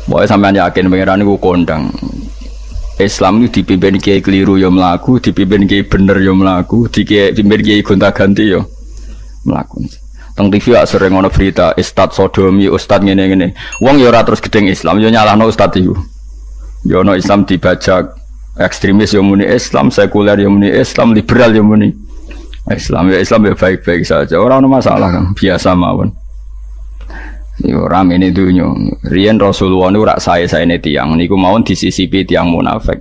Pokoknya sampean yakin pangeran iku kondang. Islam itu dipimpin kiai keliru ya mlaku, dipimpin kiai bener ya mlaku, dipimpin kiai gonta-ganti ya mlaku. Teng TV sering ngono berita ustad sodomi, ustad ngene-ngene. Wong ya ora terus gedeng Islam, ya nyalahno ustad iku. Ya ono Islam dibajak, ekstremis ya muni Islam, sekuler ya muni Islam, liberal ya muni Islam. Ya Islam ya baik-baik saja. Ora ono masalah kan, biasa mawon. Yo rame ini dunya. Riyen Rasulullah niku rak sae-saene tiyang niku mawon disisipi tiyang munafik.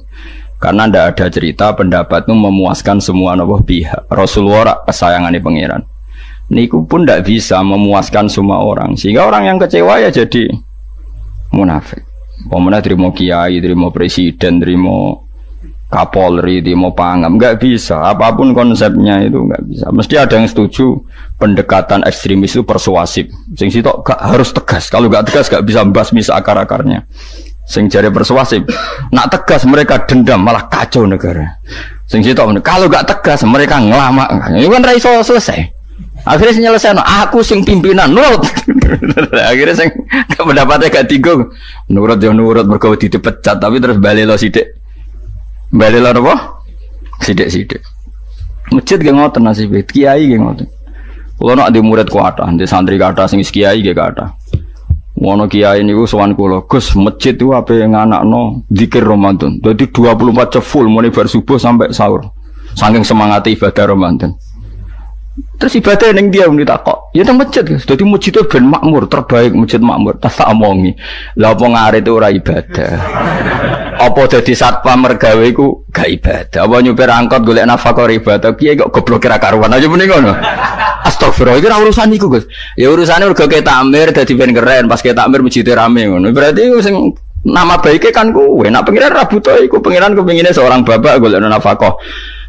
Karena ndak ada cerita pendapat itu memuaskan semua napa pihak. Rasulullah rak kesayangane pangeran. Niku pun ndak bisa memuaskan semua orang. Sehingga orang yang kecewa ya jadi munafik. Pemene terima kiai, terima presiden, terima Kapolri, terima pangam, enggak bisa. Apapun konsepnya itu enggak bisa. Mesti ada yang setuju pendekatan ekstremis itu persuasif. Sing sitok gak harus tegas. Kalau enggak tegas enggak bisa membasmi akar-akarnya. Sing jare persuasif, nak tegas mereka dendam malah kacau negara. Sing sitok kalau enggak tegas mereka ngelamak. Itu kan ra iso selesai. Akhirnya nyelesaikan aku sing pimpinan nurut. Akhirnya sing pendapatnya gak tinggal nurut ya nurut mergo dipecat tapi terus balik lo sithik. Balik lo apa? Sithik-sithik. Masjid ge ngoten nasibe, kiai ge ngoten. Kulo nek di murid kuatah, di santri kathah sing kiai ge kathah. Ngono kiai niku sowan kula, Gus, masjid itu ape nganakno zikir Ramadan. Dadi 24 jam full mulai bar subuh sampai sahur. Saking semangat ibadah Ramadan. Terus ibadah ning dia muni takok. Ya teng masjid, Gus. Dadi masjid itu ben makmur, terbaik masjid makmur. Tak omongi. Lah apa ngarit ora ibadah. Apa dadi satpam mergawe iku gak ibadah. Apa nyupir angkot golek nafkah ibadah. Kiye kok goblok kira karuan aja muni ngono. Astagfirullah, iki ora urusan iku, Gus. Ya urusane mergo ke takmir dadi ben keren, pas ke takmir masjid rame ngono. Berarti sing nama baiknya kan kowe. Nek pengiran ra butuh iku, pengiran kepingine seorang bapak golek nafkah.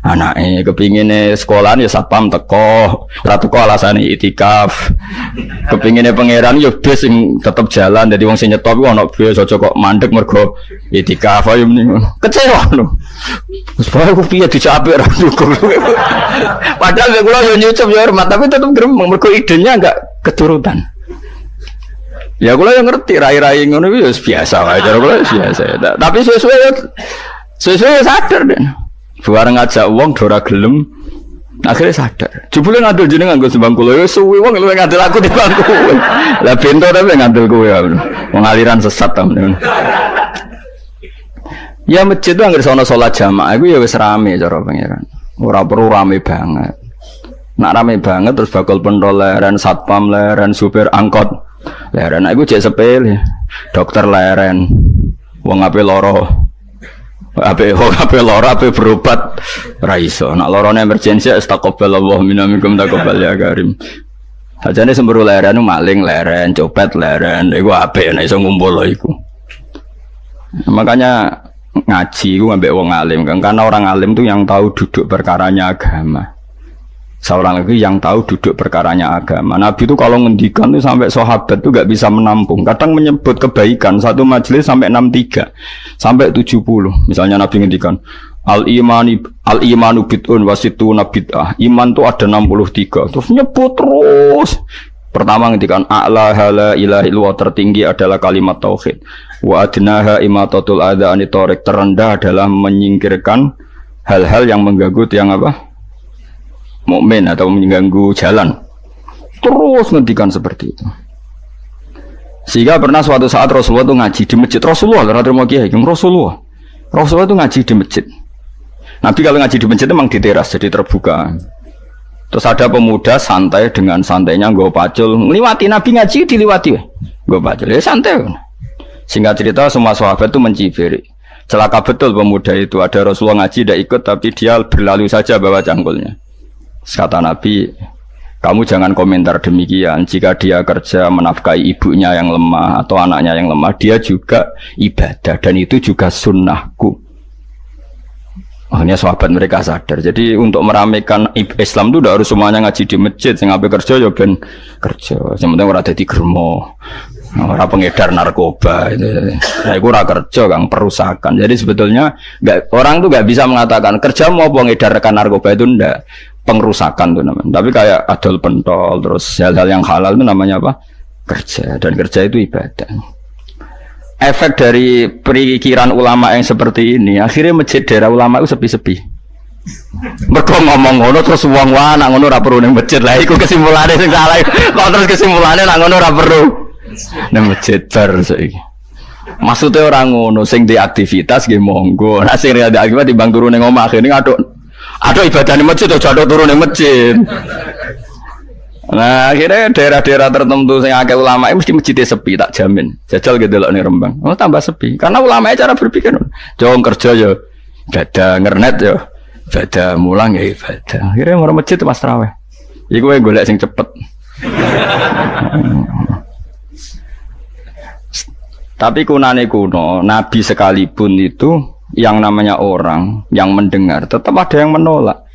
Anake kepingine sekolahan ya satpam teko, ora teko alasane itikaf. Kepingine pangeran ya bis sing tetep jalan, dadi wong sing nyetop iku ana bis aja kok mandek mergo itikaf ayo mending. Kecewa lho. Wis bae ku piye dicapik ra dukung. Padahal kula yo nyucup yo hormat, tapi tetep gremeng mergo idenya enggak keturutan. Ya kula yo ngerti rai-rai ngono iki biasa wae, cara kula biasa. Tapi sesuai sadar den. Bareng ngajak wong dora gelem akhirnya sadar. Jebule ngandel jeneng nganggo sembang kula ya suwi wong luwih ngandel aku di bangku. Lah bento tapi ngandel kowe ya. Pengaliran sesat ta men. Ya masjid itu anggere sono salat jamaah iku ya wis rame cara pangeran. Ora perlu rame banget. Nak rame banget terus bakal pentol leren satpam leren supir angkot leren iku jek sepele. Dokter leren. Wong ape loro. Ape lara ape berobat ra iso. Nek larane emergensi astagfirullah minamikum taqabbal ya karim. Sajane semburu leren maling leren, copet leren, iku ape nek iso ngumpul iku. Makanya ngaji iku ambek wong alim kan, karena orang alim tuh yang tahu duduk perkaranya agama. Seorang lagi yang tahu duduk perkaranya agama. Nabi itu kalau ngendikan tuh sampai sahabat tuh gak bisa menampung. Kadang menyebut kebaikan satu majelis sampai 63 sampai 70. Misalnya Nabi ngendikan al-imanu bid'un wasituna bid'ah. Iman tuh ada 63. Terus nyebut terus. Pertama ngendikan a'la la ilaha illallah, tertinggi adalah kalimat tauhid. Wa adnaha imatatul adza anit thariq, terendah adalah menyingkirkan hal-hal yang mengganggu yang apa? Mukmin atau mengganggu jalan. Terus ngendikan seperti itu. Sehingga pernah suatu saat Rasulullah itu ngaji di masjid. Rasulullah itu ngaji di masjid. Nabi kalau ngaji di masjid memang di teras, jadi terbuka. Terus ada pemuda santai dengan santainya nggo pacul, ngliwati Nabi ngaji diliwati. Nggo pacul ya santai. Singkat cerita semua sahabat itu mencibiri. Celaka betul pemuda itu, ada Rasulullah ngaji tidak ikut tapi dia berlalu saja bawa cangkulnya. Kata Nabi, kamu jangan komentar demikian. Jika dia kerja menafkahi ibunya yang lemah atau anaknya yang lemah, dia juga ibadah dan itu juga sunnahku. Akhirnya sahabat mereka sadar. Jadi untuk meramaikan Islam itu tidak harus semuanya ngaji di masjid. Sing ape kerja ya ben kerja. Yang penting ora dadi germo. Ora pengedar narkoba itu. Nah, itu ora kerja Kang, perusakan. Jadi sebetulnya orang tuh nggak bisa mengatakan kerja mau mengedarkan narkoba itu ndak. Pengrusakan tuh namanya. Tapi kayak adol pentol terus hal-hal yang halal itu namanya apa? Kerja. Dan kerja itu ibadah. efek dari perikiran ulama yang seperti ini, akhirnya masjid daerah ulama itu sepi-sepi. Mergo ngomong ngono terus wong wae nak ngono ora perlu ning masjid. Lah iku kesimpulane sing salah. Kok terus kesimpulane nak ngono ora perlu ning masjid bar saiki. Maksudnya orang ngono sing di aktivitas nggih monggo. Nek sing ada akibat timbang turu ning omah akhirnya aduk ibadah ning masjid aja aduk turu ning masjid. Nah, akhirnya daerah-daerah tertentu yang akeh ulama mesti masjidnya sepi, tak jamin. Jajal gitu loh nih Rembang. Oh, tambah sepi. Karena ulama cara berpikir, jauh kerja ya, ibadah ngernet ya, ibadah mulang ya ibadah. Akhirnya orang masjid mas terawih. Iku yang golek sing cepet. Tapi kunane kuno, Nabi sekalipun itu yang namanya orang yang mendengar, tetap ada yang menolak.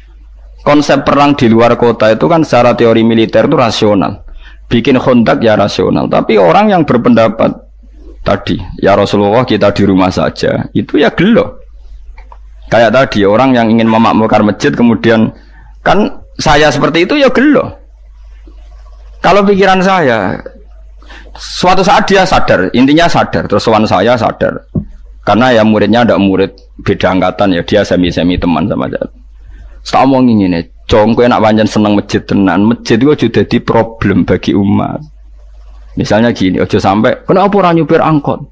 Konsep perang di luar kota itu kan secara teori militer itu rasional. Bikin kontak ya rasional. Tapi orang yang berpendapat tadi, ya Rasulullah kita di rumah saja, itu ya gelo. Kayak tadi orang yang ingin memakmurkan masjid kemudian kan saya seperti itu ya gelo. Kalau pikiran saya, suatu saat dia sadar, intinya sadar, terus sowan saya sadar. Karena ya muridnya ada murid beda angkatan ya, dia semi-semi teman sama saya. Tak omongin ini, cong kowe nak pancen seneng masjid tenan, masjid itu sudah jadi problem bagi umat. Misalnya gini, ojo sampai, kenapa orang nyupir angkot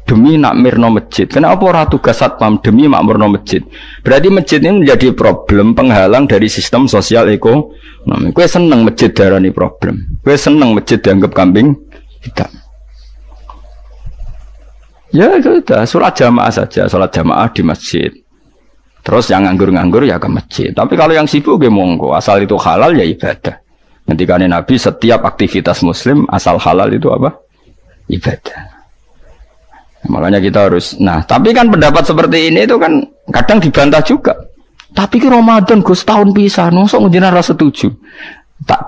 demi nak mirno masjid, kenapa orang tugas satpam demi makmurno masjid. Berarti masjid ini menjadi problem penghalang dari sistem sosial ekonomi. Kowe seneng masjid darani problem, kowe seneng masjid dianggap kambing hitam. Ya sudah, sholat jamaah saja, sholat jamaah di masjid. Terus yang nganggur-nganggur ya ke masjid. Tapi kalau yang sibuk ya monggo, asal itu halal ya ibadah. Ketika Nabi setiap aktivitas muslim asal halal itu apa? Ibadah. Makanya kita harus. Nah, tapi kan pendapat seperti ini itu kan kadang dibantah juga. Tapi ke Ramadan Gus tahun pisah, nosok ngejinan rasa setuju. Tak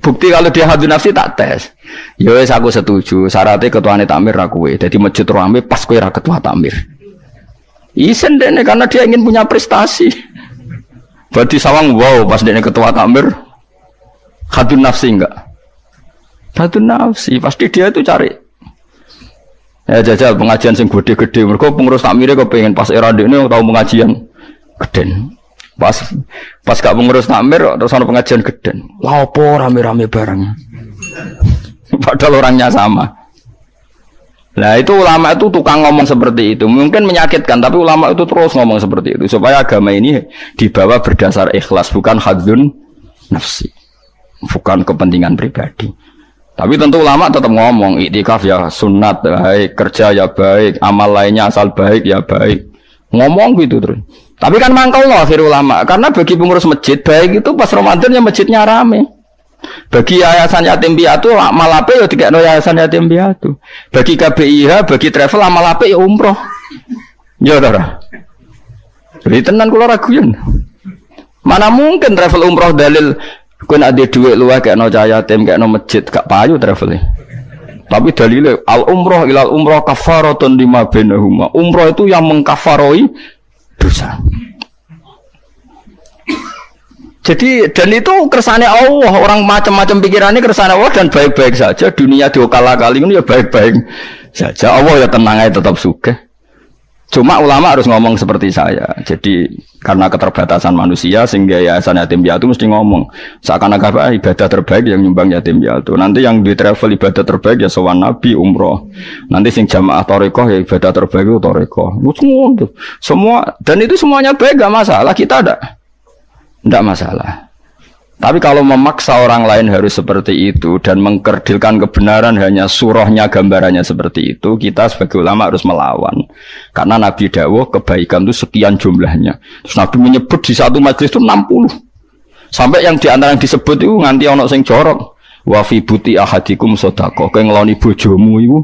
bukti kalau dia hadun nafsi tak tes. Ya wis aku setuju. Syaratnya ketuane takmir ra kowe. Dadi masjid rame pas kowe ra ketua takmir. Isen deh karena dia ingin punya prestasi. Berarti sawang wow pas dia ketua takmir hadun nafsi enggak? Hadun nafsi pasti dia itu cari. Ya jajal pengajian sing gede-gede. Mereka pengurus takmirnya kepengen pas era ini tahu pengajian geden. Pas gak pengurus takmir terus ada pengajian geden. Lapo rame-rame bareng. Padahal orangnya sama. Nah itu ulama itu tukang ngomong seperti itu. Mungkin menyakitkan, tapi ulama itu terus ngomong seperti itu supaya agama ini dibawa berdasar ikhlas, bukan hadzun nafsi, bukan kepentingan pribadi. Tapi tentu ulama tetap ngomong iktikaf ya sunat baik, kerja ya baik, amal lainnya asal baik ya baik. Ngomong gitu terus. Tapi kan mangkal loh akhir ulama, karena bagi pengurus masjid baik itu pas Ramadan ya masjidnya rame. Bagi yayasan yatim piatu amal apik ya dikekno yayasan yatim piatu. Bagi KBIH, bagi travel amal apik ya umroh. Ya ora. Jadi tenan kula raguyen. Mana mungkin travel umroh dalil kowe nek ada dhuwit luwih kekno cah yatim kekno masjid gak payu travel. Tapi dalile al umroh ilal umroh kafaratun lima bainahuma. Umroh itu yang mengkafaroi dosa. Jadi dan itu kersane Allah, orang macam-macam pikirannya kersane Allah dan baik-baik saja. Dunia diokal-akali ini ya baik-baik saja. Allah ya tenang aja tetap sugih. Cuma ulama harus ngomong seperti saya. Jadi karena keterbatasan manusia sehingga yayasan yatim piatu mesti ngomong seakan-akan ibadah terbaik yang nyumbang yatim piatu. Nanti yang di travel ibadah terbaik ya sowan nabi umroh. Nanti sing jamaah thariqah ya ibadah terbaik itu thariqah. Semua dan itu semuanya baik gak masalah, kita tidak masalah. Tapi kalau memaksa orang lain harus seperti itu dan mengkerdilkan kebenaran hanya surahnya gambarannya seperti itu, kita sebagai ulama harus melawan. Karena Nabi dawuh kebaikan itu sekian jumlahnya. Terus Nabi menyebut di satu majelis itu 60. Sampai yang diantara yang disebut itu nganti ono sing jorok. Wa fi buti ahadikum sedekah. Kowe ngeloni bojomu iku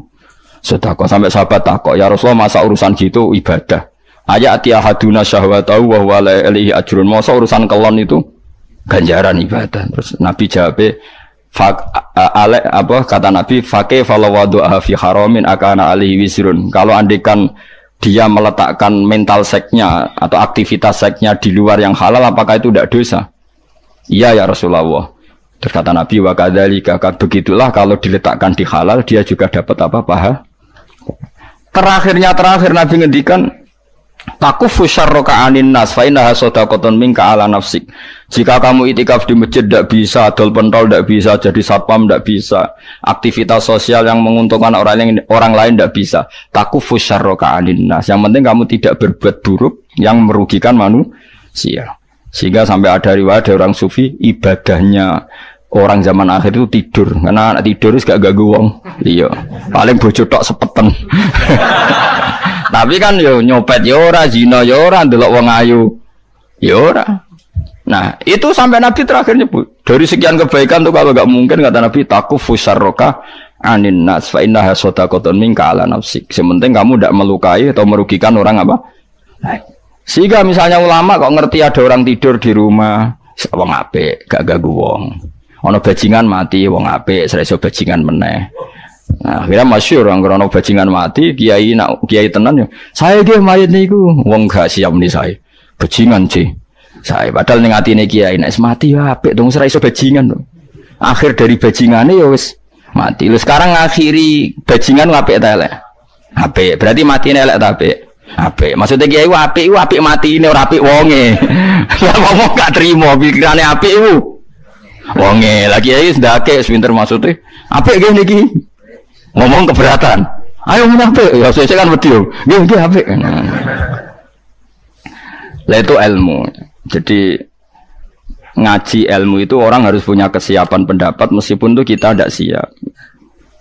sedekah. Sampai sahabat takok, "Ya Rasulullah, masa urusan gitu ibadah?" Ayati ahaduna syahwatahu wa huwa la ilaihi ajrun. Masa urusan kelon itu ganjaran ibadah. Terus Nabi jawab, kata Nabi, "Faqih falawadu'a fi haramin akana alaihi wisrun." Kalau andikan dia meletakkan mental seknya atau aktivitas seknya di luar yang halal, apakah itu tidak dosa? Iya ya Rasulullah. Terus kata Nabi, "Wa kadzalika," begitulah kalau diletakkan di halal dia juga dapat apa? Pahala. terakhir Nabi ngendikan takufu syarroka anin nas fa innaha shadaqatun minka ala nafsik. Jika kamu itikaf di masjid tidak bisa, adol pentol tidak bisa, jadi satpam tidak bisa, aktivitas sosial yang menguntungkan orang lain tidak bisa. Takufu syarroka anin nas. Yang penting kamu tidak berbuat buruk yang merugikan manusia. Sehingga sampai ada riwayat dari orang sufi, ibadahnya orang zaman akhir itu tidur. Karena anak tidur itu gak ganggu wong. Iya. Paling bojo tok sepeten. Tapi kan yo nyopet yo ora, zina yo ora, ndelok wong ayu yo ora. Nah, itu sampai Nabi terakhir nyebut. Dari sekian kebaikan tuh kalau gak mungkin kata Nabi takufu syarroka anin nas fa innaha shadaqatun minka ala nafsik. Sementing kamu tidak melukai atau merugikan orang apa? Sehingga misalnya ulama kok ngerti ada orang tidur di rumah, wong apik, gak ganggu wong. Ana bajingan mati, wong apik, sira iso bajingan meneh. Nah, akhirnya masyhur orang krono bajingan mati, kiai tenan ya. Saya nggih mayit niku, wong gak siap nih saya. Bajingan sih. Saya padahal ning atine kiai nek mati ya apik dong sira iso bajingan lho. Akhir dari bajingane ya wis mati. Lho sekarang ngakhiri bajingan apik ta elek? Apik. Berarti matine elek ta apik? Apik. Maksudnya kiai apik matine ora apik wonge. Lah ngomong gak trimo pikirane apik iku. Wonge lagi kiai ndake pinter maksudnya. Apik nggih niki. Ngomong keberatan. Ayo apik. Ya sesuk kan wedi yo. Nggih apik. Lah itu ilmu. Jadi ngaji ilmu itu orang harus punya kesiapan pendapat meskipun itu kita tidak siap.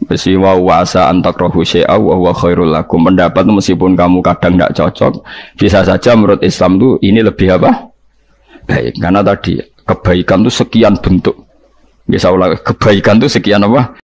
Besiwa wasa antakrohu syai'a wa huwa khairul lakum. Pendapat itu meskipun kamu kadang tidak cocok, bisa saja menurut Islam itu ini lebih apa? Baik, karena tadi kebaikan itu sekian bentuk. Bisa ulang, kebaikan itu sekian apa?